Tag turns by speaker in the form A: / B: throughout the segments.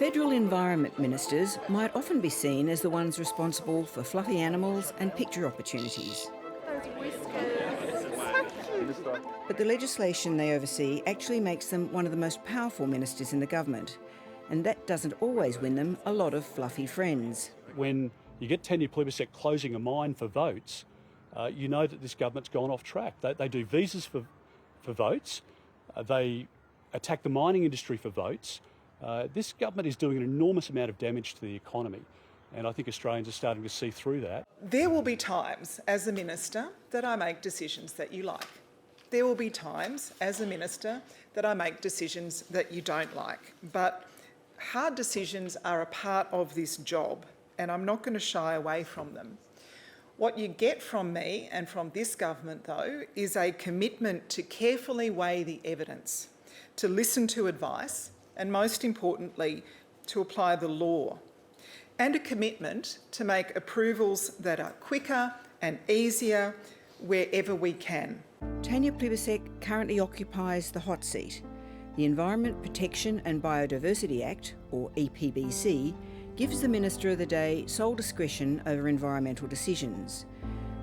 A: Federal environment ministers might often be seen as the ones responsible for fluffy animals and picture opportunities. But the legislation they oversee actually makes them one of the most powerful ministers in the government, and that doesn't always win them a lot of fluffy friends.
B: When you get Tanya Plibersek closing a mine for votes, you know that this government's gone off track. They do visas for votes, they attack the mining industry for votes. This government is doing an enormous amount of damage to the economy, and I think Australians are starting to see through that.
C: There will be times as a minister that I make decisions that you like. There will be times as a minister that I make decisions that you don't like. But hard decisions are a part of this job, and I'm not going to shy away from them. What you get from me and from this government, though, is a commitment to carefully weigh the evidence, to listen to advice, and most importantly, to apply the law, and a commitment to make approvals that are quicker and easier wherever we can.
A: Tanya Plibersek currently occupies the hot seat. The Environment Protection and Biodiversity Act, or EPBC, gives the Minister of the Day sole discretion over environmental decisions.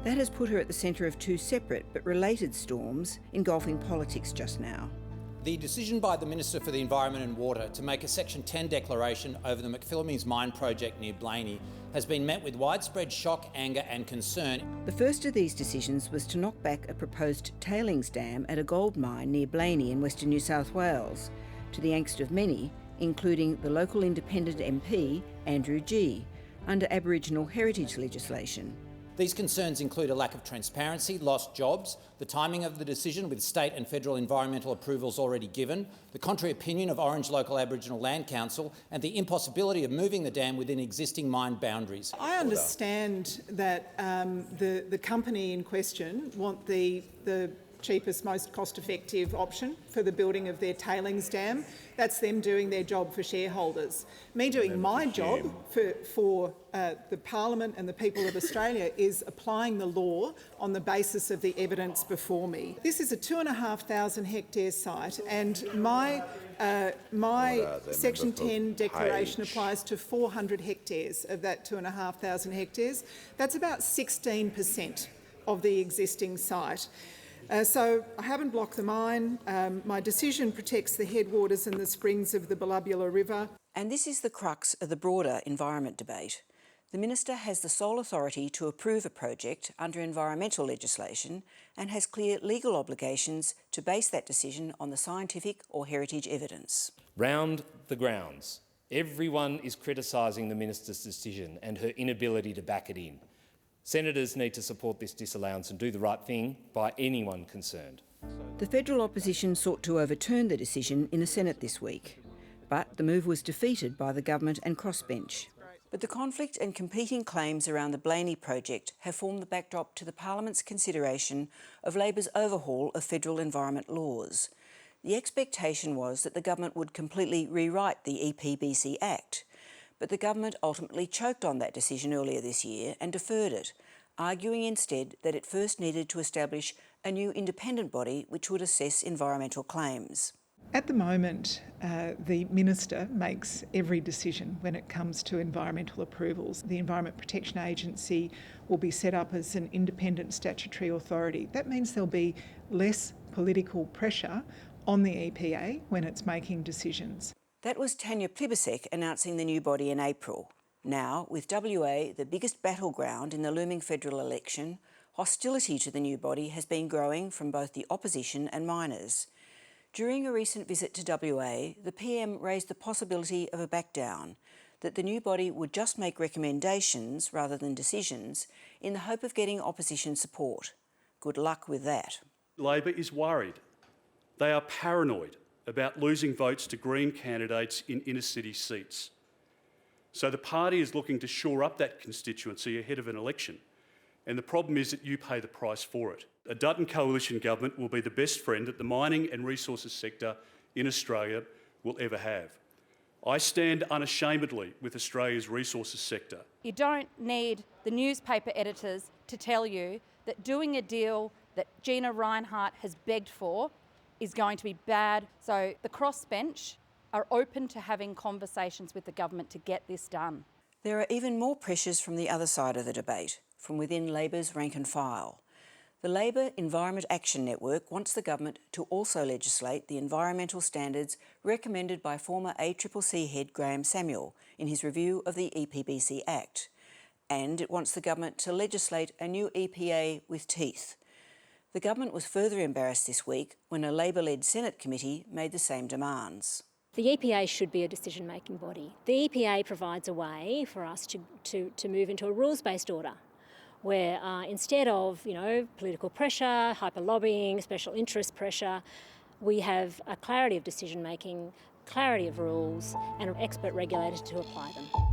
A: That has put her at the centre of two separate but related storms engulfing politics just now.
D: The decision by the Minister for the Environment and Water to make a Section 10 declaration over the McPhillamys mine project near Blaney has been met with widespread shock, anger and concern.
A: The first of these decisions was to knock back a proposed tailings dam at a gold mine near Blaney in Western New South Wales, to the angst of many, including the local independent MP, Andrew Gee, under Aboriginal heritage legislation.
D: These concerns include a lack of transparency, lost jobs, the timing of the decision with state and federal environmental approvals already given, the contrary opinion of Orange Local Aboriginal Land Council, and the impossibility of moving the dam within existing mine boundaries.
C: I understand that the company in question want the cheapest, most cost-effective option for the building of their tailings dam. That's them doing their job for shareholders. Me doing my job for the Parliament and the people of Australia is applying the law on the basis of the evidence before me. This is a 2,500 hectare site, and my Section 10 declaration applies to 400 hectares of that 2,500 hectares. That's about 16% of the existing site. So I haven't blocked the mine. My decision protects the headwaters and the springs of the Ballabula River.
A: And this is the crux of the broader environment debate. The Minister has the sole authority to approve a project under environmental legislation and has clear legal obligations to base that decision on the scientific or heritage evidence.
E: Round the grounds, everyone is criticising the Minister's decision and her inability to back it in. Senators need to support this disallowance and do the right thing by anyone concerned.
A: The federal opposition sought to overturn the decision in the Senate this week, but the move was defeated by the government and crossbench. But the conflict and competing claims around the Blaney project have formed the backdrop to the Parliament's consideration of Labor's overhaul of federal environment laws. The expectation was that the government would completely rewrite the EPBC Act, but the government ultimately choked on that decision earlier this year and deferred it, arguing instead that it first needed to establish a new independent body which would assess environmental claims.
C: At the moment, the Minister makes every decision when it comes to environmental approvals. The Environment Protection Agency will be set up as an independent statutory authority. That means there'll be less political pressure on the EPA when it's making decisions.
A: That was Tanya Plibersek announcing the new body in April. Now, with WA the biggest battleground in the looming federal election, hostility to the new body has been growing from both the opposition and miners. During a recent visit to WA, the PM raised the possibility of a backdown, that the new body would just make recommendations rather than decisions in the hope of getting opposition support. Good luck with that.
B: Labor is worried. They are paranoid about losing votes to Green candidates in inner-city seats. So the party is looking to shore up that constituency ahead of an election. And the problem is that you pay the price for it. A Dutton coalition government will be the best friend that the mining and resources sector in Australia will ever have. I stand unashamedly with Australia's resources sector.
F: You don't need the newspaper editors to tell you that doing a deal that Gina Rinehart has begged for is going to be bad. So the crossbench are open to having conversations with the government to get this done.
A: There are even more pressures from the other side of the debate, from within Labor's rank and file. The Labor Environment Action Network wants the government to also legislate the environmental standards recommended by former ACCC head Graham Samuel in his review of the EPBC Act. And it wants the government to legislate a new EPA with teeth. The government was further embarrassed this week when a Labor-led Senate committee made the same demands.
G: The EPA should be a decision-making body. The EPA provides a way for us to move into a rules-based order where instead of, political pressure, hyper-lobbying, special interest pressure, we have a clarity of decision-making, clarity of rules and expert regulators to apply them.